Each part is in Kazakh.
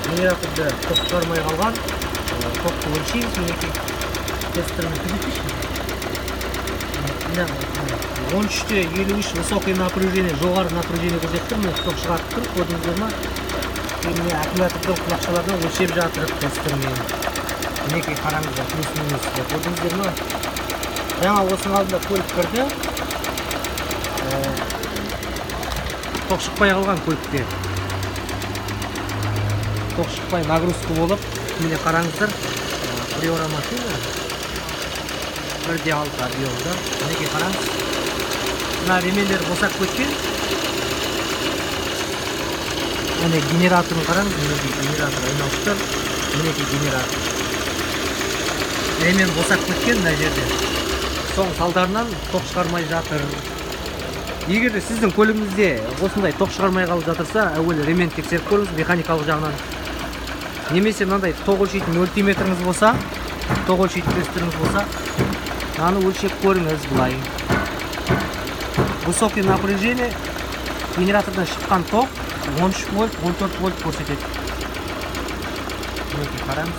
генераторды ток шығармай қалған. Токты өлшейміз, мінекей тестермен түзетейікші. 13-те 53 высокое напряжение, жоғары напряжение көрсетіп тұр. Ток шығарып тұр, көрдіңіздер ме? Міне аккумулятордың құлақшалардан өлшеп жатыр тестермен. Мінекей қараңыздар, плюс-минус, көрдіңіздер ме? Жаңа осының алдында көлік кірді. Ток шықпай қалған көлікте. Ток шықпай нагрузка болып, міне қараңыздар, приора машина. Бірде алты объемда. Мінекей қараңыз. Мына ремендер босап кеткен. Міне генераторын қараңыз, мінекей генератор айналып тұр. Мінекей генератор. Ремен босап кеткен мына жерде. Соң салдарынан ток шығармай жатыр. Егер де сіздің көлігіңізде осындай ток шығармай қалып жатырса, әуелі ремень тексеріп көріңіз механикалық жағынан. Немесе мынандай ток өлшейтін мультиметріңіз болса, ток өлшейтін тестеріңіз болса, аны өлшеп көріңіз былай. Высокий напряжение генератордан шыққан ток 13 вольт, 14 вольт көрсетеді. Мінекей қараңыз.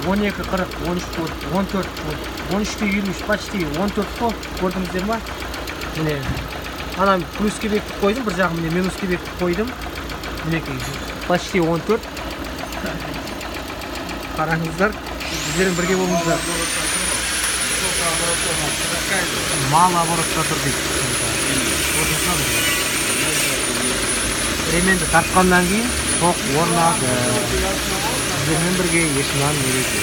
12-40, 13 вольт, 14 вольт, 13-53, почти 14 ток көрдіңіздер ма? Міне, анам плюске бекітіп қойдым, бір жағым міне минуске бекітіп қойдым. Мінекей, почти 14. Қараңыздар, біздермен бірге болыңыздар. Мал оборотта тұр дейді. Ременді тартқаннан кейін ток орнады. Біздермен бірге ешінен мереке.